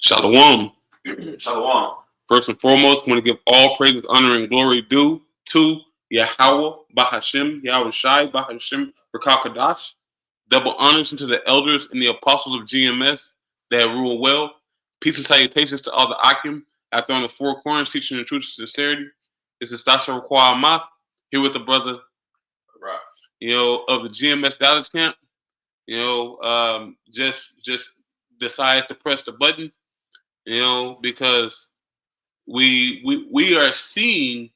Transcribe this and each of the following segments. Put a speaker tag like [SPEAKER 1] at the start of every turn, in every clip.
[SPEAKER 1] Shalom.
[SPEAKER 2] Shalom.
[SPEAKER 1] First and foremost, I want to give all praises, honor, and glory due to Yahweh, Bahashim, Yahweh Shai, Bahashim, Rakakadash. Double honors into the elders and the apostles of GMS that rule well. Peace and salutations to all the Akim out there on the four corners, teaching the truth and sincerity. This is Stasha Raquel Amath here with the brother,
[SPEAKER 2] Right.
[SPEAKER 1] of the GMS Dallas camp. Just decided to press the button, because we are seeing,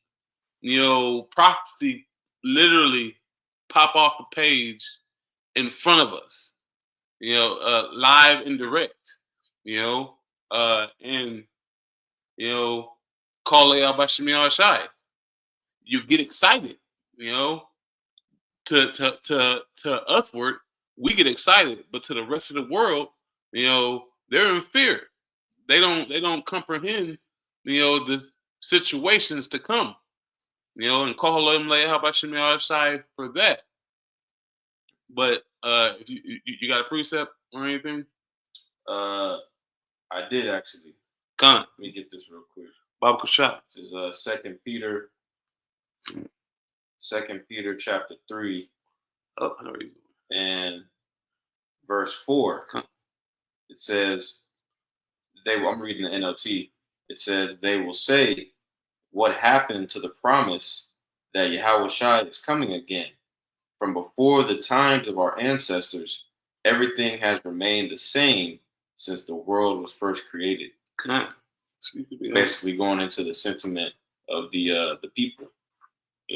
[SPEAKER 1] prophecy literally pop off the page in front of us, live and direct, and call it out by Shemiah Shai. You get excited, to usward, we get excited, but to the rest of the world, they're in fear. They don't comprehend, the situations to come, and call them lay how about Shemiah Shai for that. But if you got a precept or anything?
[SPEAKER 2] I did actually.
[SPEAKER 1] Come.
[SPEAKER 2] Let me get this real quick.
[SPEAKER 1] Baba Kushah.
[SPEAKER 2] This is 2 Peter. 2 Peter chapter 3.
[SPEAKER 1] Oh, how are you?
[SPEAKER 2] And verse 4.
[SPEAKER 1] Come.
[SPEAKER 2] It says, I'm reading the NLT. It says, they will say, what happened to the promise that Yahweh Shai is coming again? From before the times of our ancestors, everything has remained the same since the world was first created. Basically going into the sentiment of the people.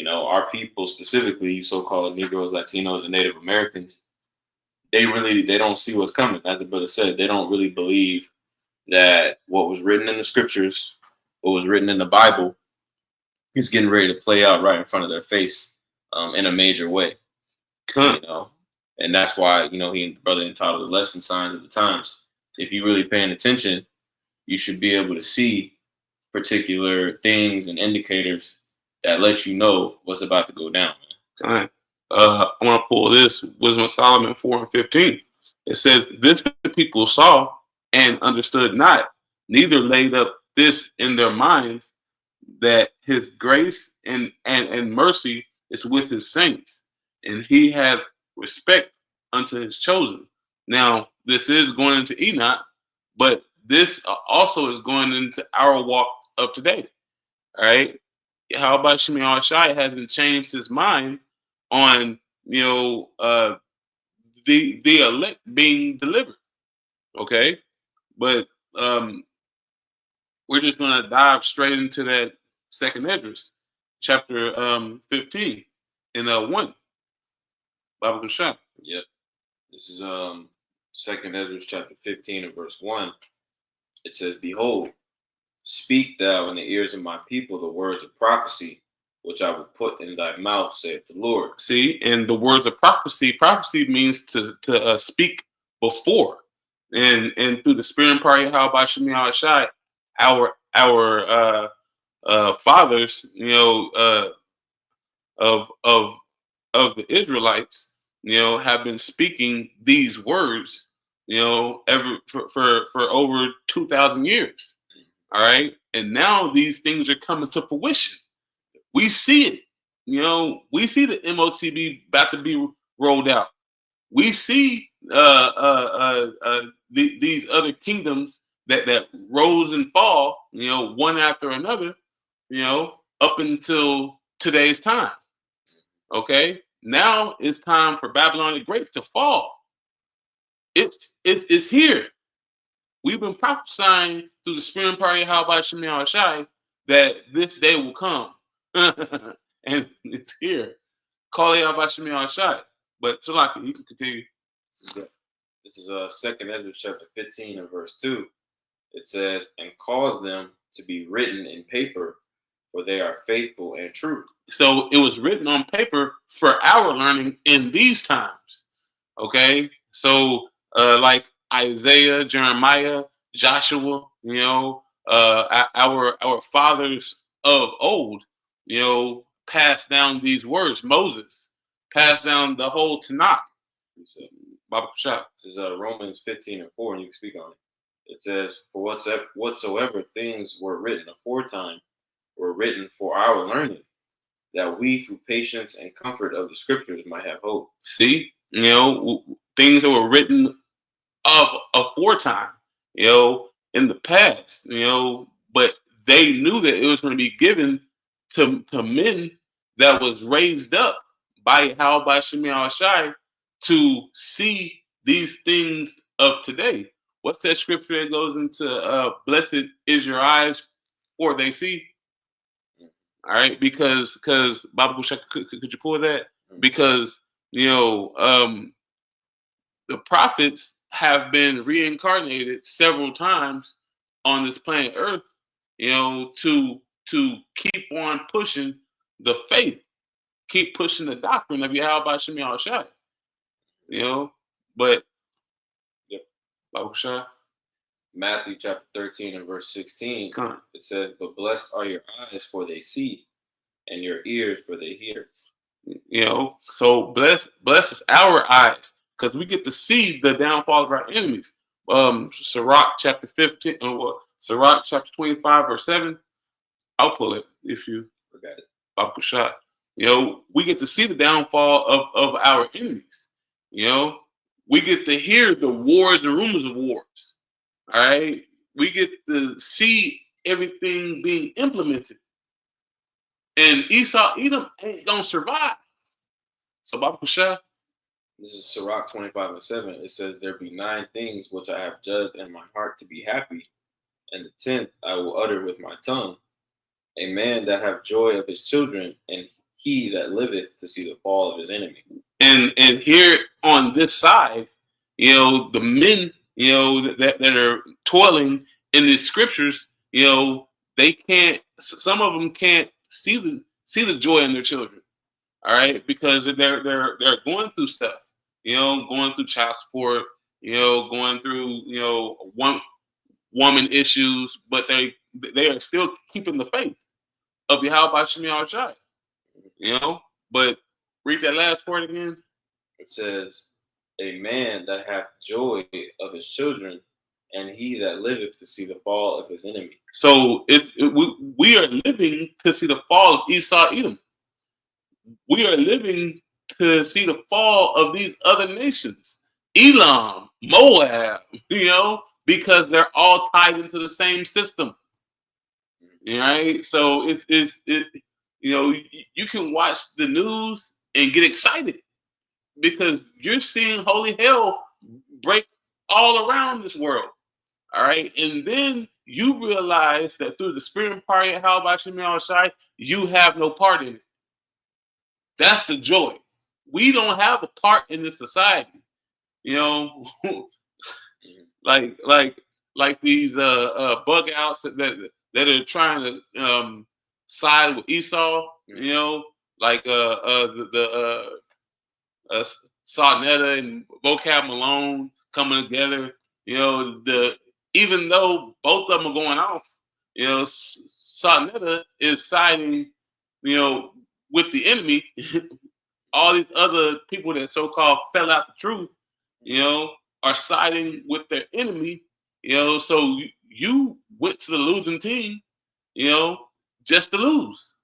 [SPEAKER 2] Our people, specifically so-called Negroes, Latinos, and Native Americans, they don't see what's coming. As the brother said, they don't really believe that what was written in the scriptures, what was written in the Bible, is getting ready to play out right in front of their face in a major way. And that's why, he and the brother entitled The Lesson Signs of the Times. If you're really paying attention, you should be able to see particular things and indicators that let you know what's about to go down.
[SPEAKER 1] I want to pull this Wisdom of Solomon 4:15. It says, this the people saw and understood not, neither laid up this in their minds, that his grace and mercy is with his saints, and he hath respect unto his chosen. Now, this is going into Enoch, but this also is going into our walk of today. All right. How about Shemiah Shai hasn't changed his mind on, the elect being delivered. Okay. But we're just going to dive straight into that second Esdras, chapter 15 in 1. Baba Kushah.
[SPEAKER 2] Yep. This is second Esdras chapter 15 and verse 1. It says, behold, speak thou in the ears of my people the words of prophecy, which I will put in thy mouth, saith the Lord.
[SPEAKER 1] See, and the words of prophecy means to speak before, and through the spirit and power of Yahweh Shemiah Shai, our fathers, of the Israelites, have been speaking these words, ever for over 2,000 years. All right, and now these things are coming to fruition. We see it. We see the MOTB about to be rolled out. We see these other kingdoms that rose and fall, one after another, up until today's time. Okay, now it's time for Babylon the Great to fall. It's here. We've been prophesying through the spirit and power of Yahweh Shemiah Shai that this day will come. And it's here. Call Yahweh Shemiah Shai. But Salaki, you can continue.
[SPEAKER 2] This is 2nd Esdras chapter 15 and verse 2. It says, and cause them to be written in paper, for they are faithful and true.
[SPEAKER 1] So it was written on paper for our learning in these times. Okay? So like Isaiah, Jeremiah, Joshua, our fathers of old, passed down these words. Moses passed down the whole Tanakh.
[SPEAKER 2] So,
[SPEAKER 1] Baba Kushah.
[SPEAKER 2] This is Romans 15 and 4, and you can speak on it. It says, "For whatsoever things were written aforetime were written for our learning, that we through patience and comfort of the scriptures might have hope."
[SPEAKER 1] See, things that were written of aforetime, in the past, but they knew that it was going to be given to men that was raised up by Shemi Shai to see these things of today. What's that scripture that goes into blessed is your eyes for they see? All right, because Baba Bushak, could you pull that? Because the prophets have been reincarnated several times on this planet Earth, to keep on pushing the faith, keep pushing the doctrine of Yahweh Shemi Al Shai. But
[SPEAKER 2] Yep.
[SPEAKER 1] Baba Shai,
[SPEAKER 2] Matthew chapter 13 and verse 16, it says, "But blessed are your eyes, for they see, and your ears, for they hear."
[SPEAKER 1] So bless us our eyes, because we get to see the downfall of our enemies. Sirach chapter 15, Sirach chapter 25, verse 7. I'll pull it if you
[SPEAKER 2] forgot it.
[SPEAKER 1] Baba Shai. We get to see the downfall of our enemies. We get to hear the wars and rumors of wars. All right, we get to see everything being implemented, and Esau Edom ain't gonna survive. So Baba Shai,
[SPEAKER 2] this is Sirach 25 and 7. It says, "There be 9 things which I have judged in my heart to be happy, and the 10th I will utter with my tongue. A man that have joy of his children, and he that liveth to see the fall of his enemy."
[SPEAKER 1] And here on this side, the men, that are toiling in these scriptures, they can't. Some of them can't see the joy in their children. All right, because they're going through stuff, going through child support, going through woman issues, but they are still keeping the faith of Yahweh Shemi Al Shai. But read that last part again.
[SPEAKER 2] It says, "A man that hath joy of his children, and he that liveth to see the fall of his enemy."
[SPEAKER 1] So we are living to see the fall of Esau Edom. We are living to see the fall of these other nations, Elam, Moab, because they're all tied into the same system. Right? So you can watch the news and get excited because you're seeing holy hell break all around this world. All right, and then you realize that through the spirit and power of Yahweh Shemi Al Shai, you have no part in it. That's the joy. We don't have a part in this society, like these bug outs that are trying to side with Esau, like Sarnetta and Vocab Malone coming together, even though both of them are going off, Sarnetta is siding, with the enemy. All these other people that so-called fell out the truth, are siding with their enemy, so you went to the losing team, just to lose.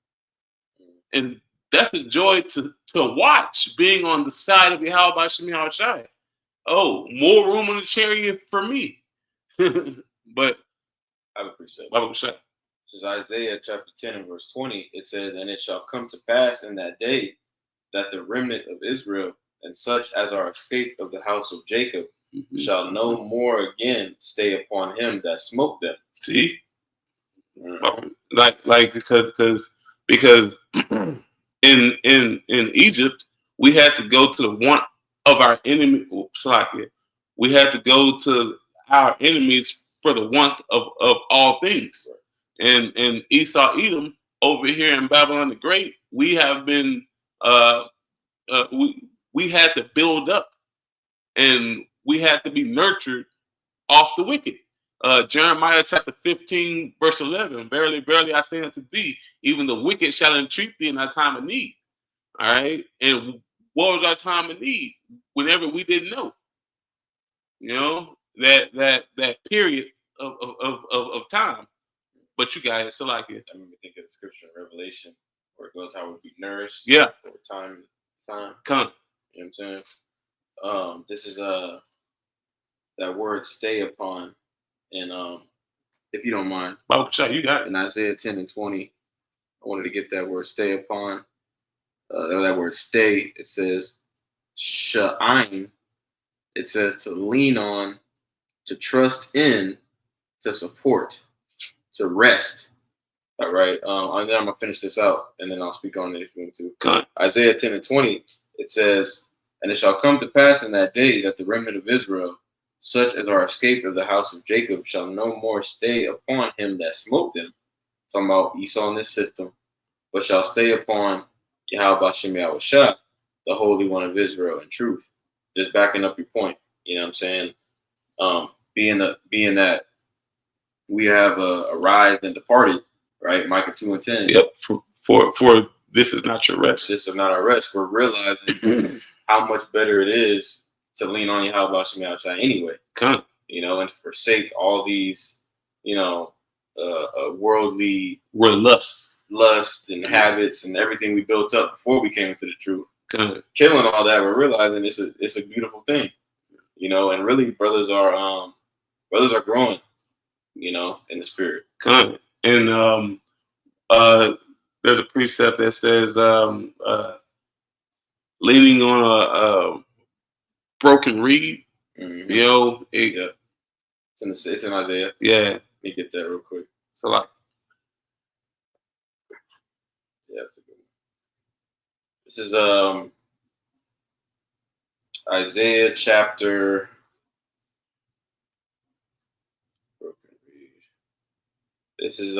[SPEAKER 1] And that's a joy to watch, being on the side of Yahweh Shemi Al Shai. Oh, more room on the chariot for me. But
[SPEAKER 2] I would appreciate
[SPEAKER 1] Baba Shai.
[SPEAKER 2] This is Isaiah chapter 10 and verse 20. It says, "And it shall come to pass in that day that the remnant of Israel and such as are escaped of the house of Jacob shall no more again stay upon him that smote them."
[SPEAKER 1] See, like because in Egypt we had to go to the one of our enemy. We had to go to our enemies for the want of all things. And Esau Edom over here in Babylon the Great, we have been we had to build up, and we had to be nurtured off the wicked. Jeremiah chapter 15, verse 11. "Verily, verily, I say unto thee, even the wicked shall entreat thee in thy time of need." All right. And what was our time of need? Whenever we didn't know. that period of time. But you got it. So like it.
[SPEAKER 2] I remember thinking of the scripture in Revelation where it goes how we'll be nourished
[SPEAKER 1] Yeah.
[SPEAKER 2] for time.
[SPEAKER 1] Come.
[SPEAKER 2] You know what I'm saying? This is that word stay upon. And if you don't mind,
[SPEAKER 1] Bible shot, you got it.
[SPEAKER 2] in Isaiah 10 and 20, I wanted to get that word stay upon. That word stay, it says sha'ain. It says to lean on, to trust in, to support, to rest. All right. And then I'm gonna finish this out, and then I'll speak on it if you want to.
[SPEAKER 1] Come.
[SPEAKER 2] Isaiah 10 and 20. It says, "And it shall come to pass in that day that the remnant of Israel, such as are escaped of the house of Jacob, shall no more stay upon him that smote them." Talking about Esau in this system, but shall stay upon Yahweh Bashem Yahushua, the Holy One of Israel in truth. Just backing up your point. You know what I'm saying? Being that we have arised and departed, right? Micah 2 and 10.
[SPEAKER 1] Yep. For this is not your rest.
[SPEAKER 2] This is not our rest. We're realizing how much better it is to lean on Yahweh Bashem Yahushua anyway.
[SPEAKER 1] Come.
[SPEAKER 2] You know, and to forsake all these, you know, worldly lust and habits and everything we built up before we came into the truth.
[SPEAKER 1] Come.
[SPEAKER 2] Killing all that, we're realizing it's a beautiful thing, you know. And really, brothers are growing, you know, in the spirit.
[SPEAKER 1] Come. And there's a precept that says leaning on a broken reed.
[SPEAKER 2] Mm-hmm.
[SPEAKER 1] You know,
[SPEAKER 2] it's in Isaiah.
[SPEAKER 1] Yeah.
[SPEAKER 2] Let me get that real quick.
[SPEAKER 1] So like,
[SPEAKER 2] yeah, that's a good one. This is Isaiah chapter. This is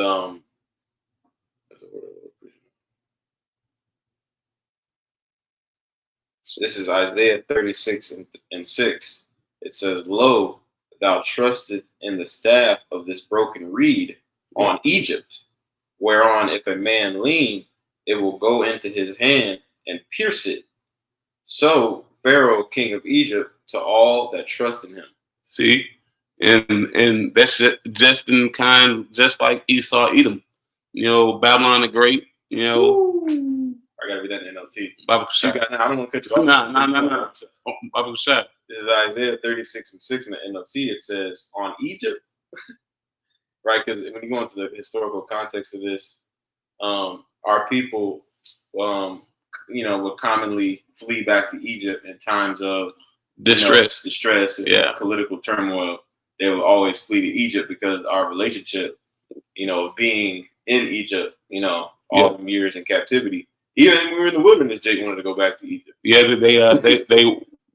[SPEAKER 2] This is Isaiah 36 and 6. It says, "Lo, thou trustest in the staff of this broken reed on Egypt, whereon if a man lean, it will go into his hand and pierce it. So Pharaoh, king of Egypt, to all that trust in him."
[SPEAKER 1] see, and that's just in kind, just like Esau, Edom. You know, Babylon the Great. You know,
[SPEAKER 2] I gotta read that in NLT.
[SPEAKER 1] Bible
[SPEAKER 2] You
[SPEAKER 1] shot.
[SPEAKER 2] got, I don't want to cut you off.
[SPEAKER 1] No. Bible shot.
[SPEAKER 2] This is Isaiah 36 and 6 in the NLT. It says, "On Egypt," right? Because when you go into the historical context of this, our people, you know, would commonly flee back to Egypt in times of
[SPEAKER 1] Distress.
[SPEAKER 2] And political turmoil. They would always flee to Egypt because our relationship, you know, being in Egypt, you know, all the years in captivity. Even when we were in the wilderness, Jake wanted to go back to Egypt.
[SPEAKER 1] Yeah, they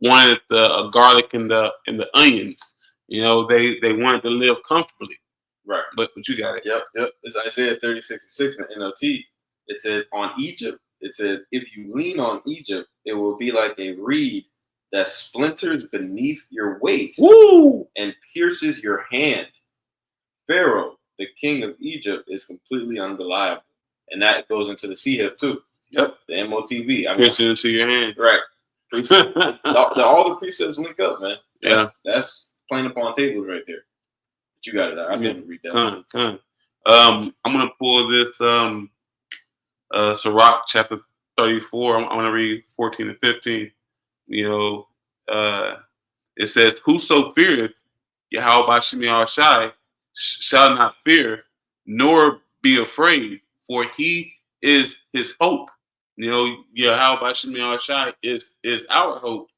[SPEAKER 1] wanted the garlic and the onions. You know, they wanted to live comfortably.
[SPEAKER 2] Right.
[SPEAKER 1] But you got it.
[SPEAKER 2] Yep. It's Isaiah 36 and 6 in the NLT. It says, "On Egypt," it says, "if you lean on Egypt, it will be like a reed that splinters beneath your weight and pierces your hand. Pharaoh, the king of Egypt, is completely unreliable." And that goes into the C-hip too.
[SPEAKER 1] Yep.
[SPEAKER 2] The MOTB. I mean,
[SPEAKER 1] piercing into your hand.
[SPEAKER 2] Right. all the precepts link up, man. That's playing upon tables right there. But you got it. I'm going to read that.
[SPEAKER 1] I'm going to pull this Sirach chapter 34. I'm going to read 14 and 15. You know, it says, "Whoso feareth Yahweh Bashem Yahushua shall not fear, nor be afraid, for he is his hope." You know, Yahweh Bashem Yahushua is our hope.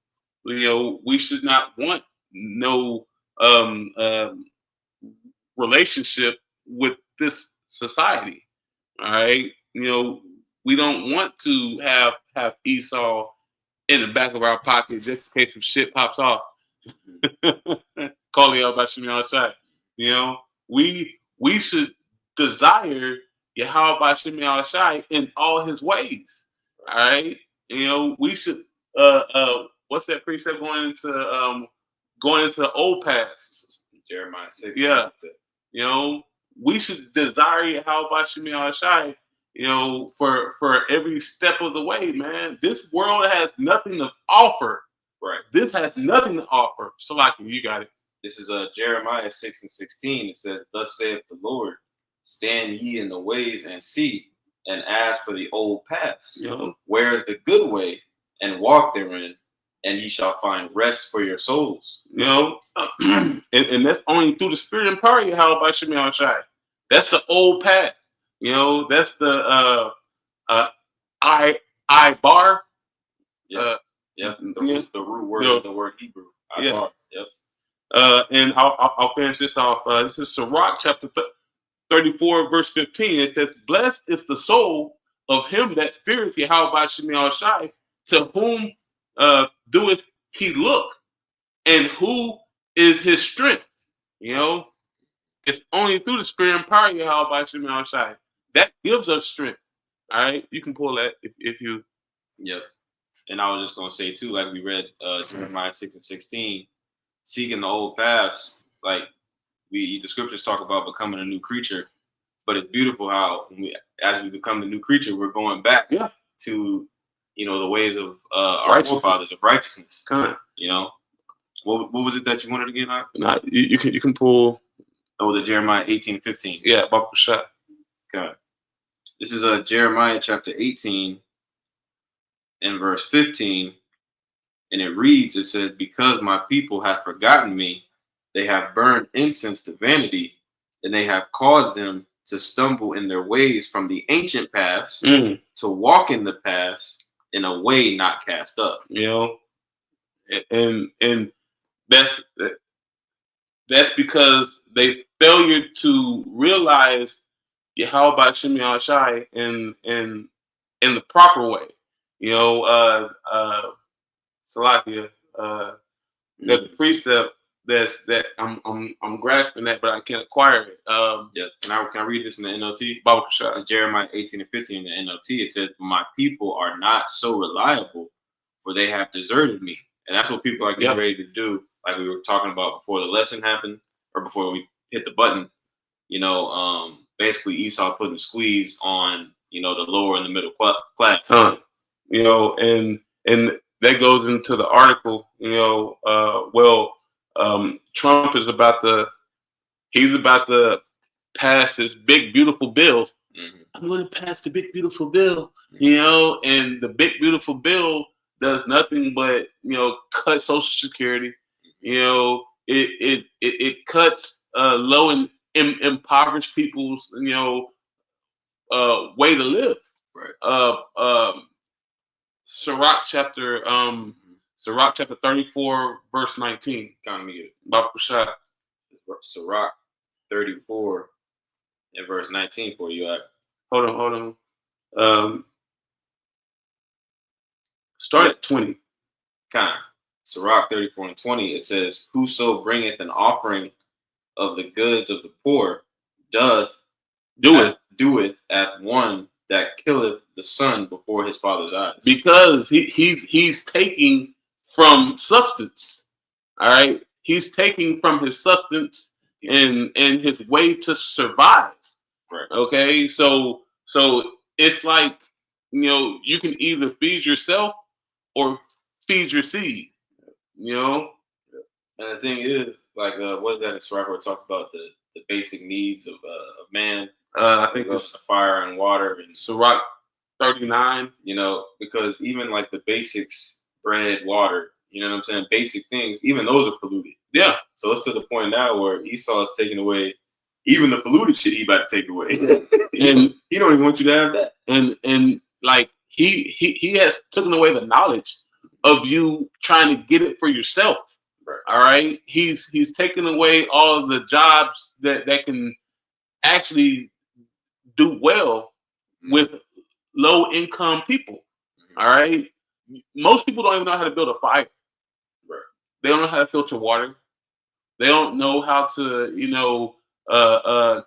[SPEAKER 1] You know, we should not want no relationship with this society. All right. You know, we don't want to have Esau in the back of our pocket just in case some shit pops off. Calling out by Shimei outside. You know, we should desire Yahweh by Shimei outside in all his ways. All right. You know, we should what's that precept going into the old past?
[SPEAKER 2] Jeremiah 6.
[SPEAKER 1] Yeah. You know, we should desire Yahweh by Shimei outside. You know, for every step of the way, man. This world has nothing to offer.
[SPEAKER 2] Right.
[SPEAKER 1] This has nothing to offer. So, like, you got it.
[SPEAKER 2] This is Jeremiah 6:16. It says, "Thus saith the Lord, stand ye in the ways and see, and ask for the old paths.
[SPEAKER 1] You know,
[SPEAKER 2] Where is the good way, and walk therein, and ye shall find rest for your souls."
[SPEAKER 1] you know, and that's only through the spirit and power of Yahweh Shemi Shai. That's the old path. You know, that's the uh I bar.
[SPEAKER 2] Yep. Yep.
[SPEAKER 1] Yeah.
[SPEAKER 2] The root word
[SPEAKER 1] Yeah.
[SPEAKER 2] of the word Hebrew.
[SPEAKER 1] Yeah.
[SPEAKER 2] Ibar. Yep.
[SPEAKER 1] And I'll finish this off. This is Sirach chapter 34, verse 15. It says, "Blessed is the soul of him that feareth Yahweh Shemi Shai, to whom doeth he look, and who is his strength." You know, it's only through the spirit and power of Yahweh Shemi Shai that gives us strength. All right, you can pull that if you.
[SPEAKER 2] Yep. And I was just gonna say too, like we read Jeremiah 6:16, seeking the old paths. Like the scriptures talk about becoming a new creature, but it's beautiful how as we become the new creature, we're going back
[SPEAKER 1] Yeah.
[SPEAKER 2] to the ways of our
[SPEAKER 1] Righteousness.
[SPEAKER 2] forefathers of righteousness.
[SPEAKER 1] Kind of.
[SPEAKER 2] You know, what was it that you wanted again?
[SPEAKER 1] Nah, you can pull.
[SPEAKER 2] Oh, the Jeremiah 18:15.
[SPEAKER 1] Yeah, Baruch Shah.
[SPEAKER 2] Okay. This is Jeremiah chapter 18 and verse 15. And it reads, it says, "Because my people have forgotten me, they have burned incense to vanity, and they have caused them to stumble in their ways from the ancient paths, to walk in the paths in a way not cast up."
[SPEAKER 1] You know, and that's because they failure to realize Yahweh Shemi Shai in the proper way. You know, Salakia, there's a precept that I'm grasping that, but I can't acquire it.
[SPEAKER 2] Yeah. Can I read this in the NLT?
[SPEAKER 1] Baruch Shah.
[SPEAKER 2] This is Jeremiah 18 and 15 in the NLT. It says, "My people are not so reliable, for they have deserted me." And that's what people are getting ready to do. Like we were talking about before the lesson happened, or before we hit the button. Basically Esau putting the squeeze on the lower and the middle class.
[SPEAKER 1] You know, and that goes into the article. You know, Trump is about to pass this big beautiful bill.
[SPEAKER 2] Mm-hmm.
[SPEAKER 1] I'm going to pass the big beautiful bill. You know, and the big beautiful bill does nothing but cut Social Security. You know, it cuts low and impoverished people's way to live.
[SPEAKER 2] Right.
[SPEAKER 1] Sirach chapter 34 verse 19.
[SPEAKER 2] Kind of me.
[SPEAKER 1] Baruch Shah.
[SPEAKER 2] Sirach 34 and verse 19 for you.
[SPEAKER 1] Hold on. Start at 20.
[SPEAKER 2] Sirach 34 and 20. It says, "Whoso bringeth an offering of the goods of the poor doeth at one that killeth the son before his father's eyes."
[SPEAKER 1] Because he's taking from substance. All right, he's taking from his substance and his way to survive.
[SPEAKER 2] Right.
[SPEAKER 1] Okay, so it's like you can either feed yourself or feed your seed. You know,
[SPEAKER 2] and the thing is, like, what is that in Sirach where it talks about the basic needs of man?
[SPEAKER 1] I think it's
[SPEAKER 2] fire and water, and
[SPEAKER 1] Sirach 39.
[SPEAKER 2] Because even like the basics, bread, water, you know what I'm saying, basic things, even those are polluted.
[SPEAKER 1] Yeah.
[SPEAKER 2] So it's to the point now where Esau is taking away even the polluted shit he about to take away, and he don't even want you to have that.
[SPEAKER 1] And like he has taken away the knowledge of you trying to get it for yourself.
[SPEAKER 2] Right.
[SPEAKER 1] All right. He's taken away all the jobs that can actually do well with low income people. All right. Most people don't even know how to build a fire.
[SPEAKER 2] Right.
[SPEAKER 1] They don't know how to filter water. They don't know how to,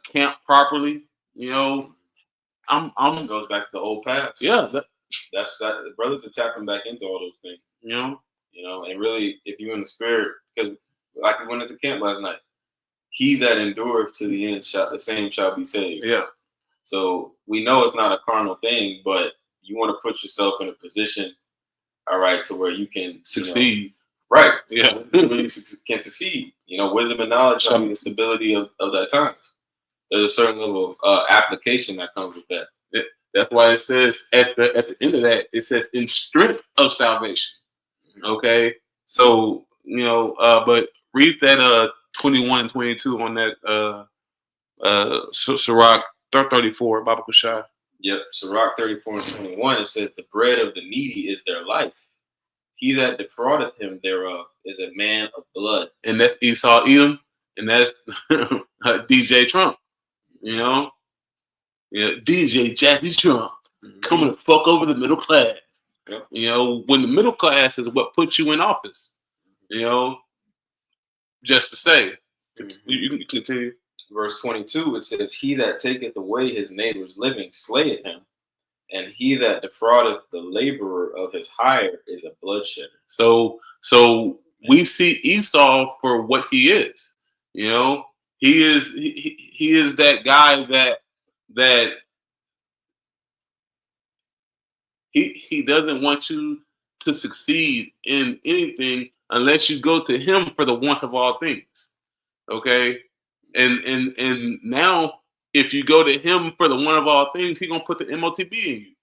[SPEAKER 1] camp properly.
[SPEAKER 2] It goes back to the old past.
[SPEAKER 1] Yeah.
[SPEAKER 2] That's that. The brothers are tapping back into all those things. And really, if you're in the spirit, because like we went into camp last night, he that endureth to the end the same shall be saved.
[SPEAKER 1] Yeah.
[SPEAKER 2] So we know it's not a carnal thing, but you want to put yourself in a position, all right, to where you can
[SPEAKER 1] succeed.
[SPEAKER 2] Right.
[SPEAKER 1] Yeah.
[SPEAKER 2] When you can succeed. Wisdom and knowledge show you the stability of that time. There's a certain level of application that comes with that.
[SPEAKER 1] That's why it says at the end of that, it says in strength of salvation. Okay. So, but read that 21 and 22 on that Sirach 34, Baba Kushai.
[SPEAKER 2] Yep. Sirach 34 and 21, it says, the bread of the needy is their life. He that defraudeth him thereof is a man of blood.
[SPEAKER 1] And that's Esau Edom, and that's DJ Trump. Yeah, DJ Jazzy Trump coming to fuck over the middle class.
[SPEAKER 2] Yep.
[SPEAKER 1] When the middle class is what puts you in office. Just to say, you can continue.
[SPEAKER 2] Verse 22, it says, he that taketh away his neighbor's living slayeth him, and he that defraudeth the laborer of his hire is a bloodshedder. So
[SPEAKER 1] we see Esau for what he is. He is that guy that he doesn't want you to succeed in anything unless you go to him for the want of all things. Okay, and now if you go to him for the want of all things, he's gonna put the MOTB in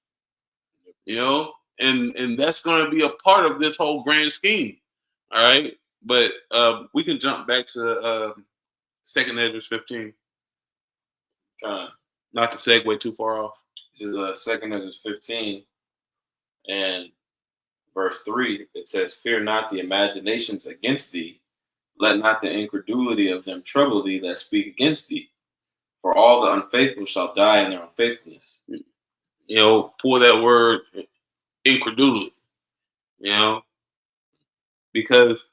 [SPEAKER 1] you. And that's gonna be a part of this whole grand scheme. All right, but we can jump back to 2nd Ezra 15. Not to segue too far off.
[SPEAKER 2] This is 2nd Ezra 15, and verse 3. It says, "Fear not the imaginations against thee; let not the incredulity of them trouble thee that speak against thee. For all the unfaithful shall die in their unfaithfulness."
[SPEAKER 1] Pull that word incredulity. Because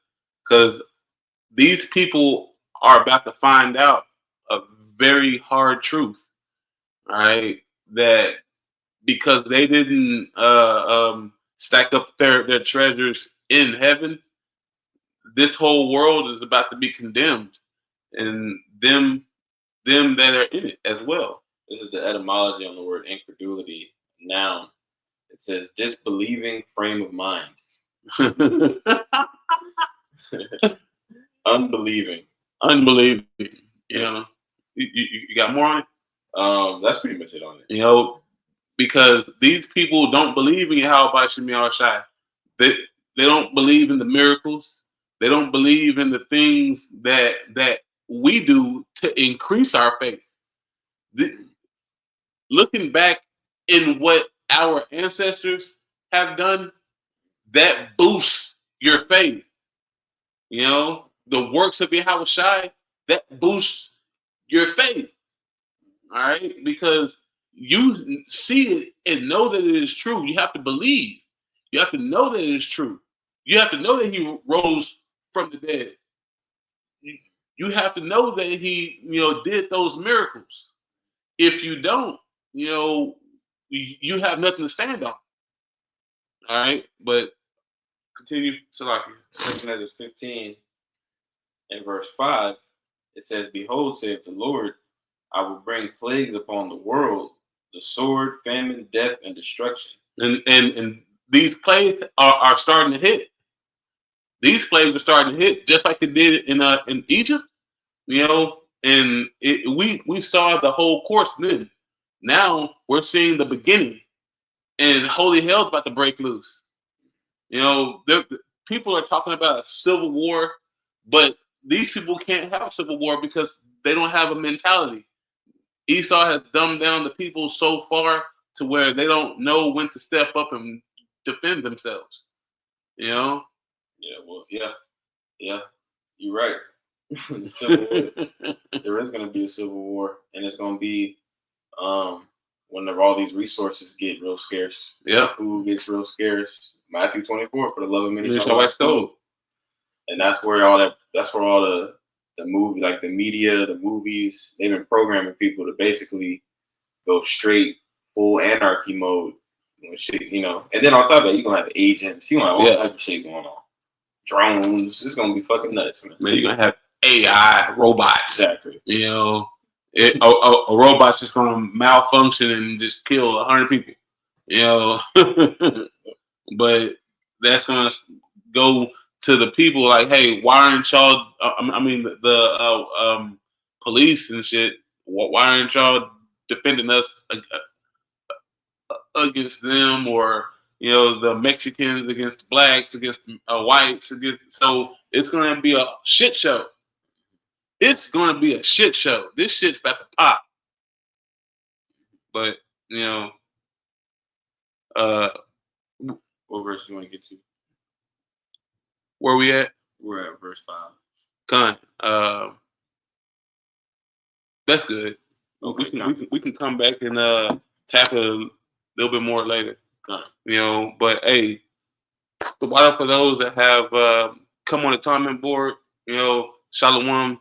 [SPEAKER 1] these people are about to find out a very hard truth. All right, that because they didn't stack up their treasures in heaven, this whole world is about to be condemned, and them that are in it as well.
[SPEAKER 2] This is the etymology on the word incredulity. Noun. It says disbelieving frame of mind. Unbelieving.
[SPEAKER 1] You got more on it?
[SPEAKER 2] That's pretty much it on it.
[SPEAKER 1] Because these people don't believe in Yahweh Shemi Shai. They don't believe in the miracles. They don't believe in the things that we do to increase our faith. Looking back in what our ancestors have done, that boosts your faith. The works of Yahweh Shai, that boosts your faith. All right? Because you see it and know that it is true. You have to believe. You have to know that it is true. You have to know that he rose from the dead. You have to know that he, did those miracles. If you don't, you have nothing to stand on. All right, but continue, Salakia.
[SPEAKER 2] 2nd Ezra 15 and verse 5, it says, "Behold, saith the Lord, I will bring plagues upon the world, the sword, famine, death, and destruction."
[SPEAKER 1] And these plagues are starting to hit. These plagues are starting to hit, just like it did in Egypt. And we saw the whole course then. Now we're seeing the beginning, and holy hell's about to break loose. People are talking about a civil war, but these people can't have a civil war because they don't have a mentality. Esau has dumbed down the people so far to where they don't know when to step up and defend themselves.
[SPEAKER 2] Yeah, you're right. Civil war. There is going to be a civil war, and it's going to be whenever all these resources get real scarce.
[SPEAKER 1] Yeah,
[SPEAKER 2] food gets real scarce. Matthew 24, for the love of many
[SPEAKER 1] shall wax cold.
[SPEAKER 2] And that's where all the movie, like the media, the movies, they've been programming people to basically go straight full anarchy mode. Shit, and then on top of that, you're gonna have agents, you're gonna have all type of shit going on. Drones, it's gonna be fucking nuts, man.
[SPEAKER 1] You're gonna have AI robots.
[SPEAKER 2] Exactly.
[SPEAKER 1] A robot's just gonna malfunction and just kill 100 people. But that's gonna go to the people like, hey, why aren't y'all? I mean, the police and shit. Why aren't y'all defending us against them, or the Mexicans against blacks, against whites, against? So it's gonna be a shit show. It's gonna be a shit show. This shit's about to pop. But uh,
[SPEAKER 2] What verse do you want to get to?
[SPEAKER 1] where we at?
[SPEAKER 2] We're at verse 5.
[SPEAKER 1] That's good.
[SPEAKER 2] Okay,
[SPEAKER 1] we can come back and tap a little bit more later. But hey, the water for those that have come on the comment board. Shalom.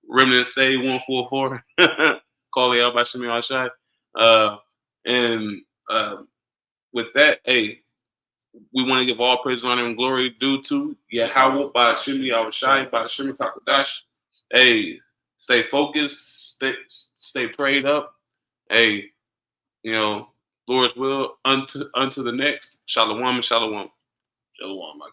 [SPEAKER 1] Remnant say 144. Call it out by Shemi Al-Shai. And with that, hey, we want to give all praise, honor, and glory due to Yahweh by Shemi Al-Shai, by Shemi Kakadash. Hey, stay focused, stay prayed up. Hey, Lord's will unto the next. Shalom and shalom.
[SPEAKER 2] Shalom, my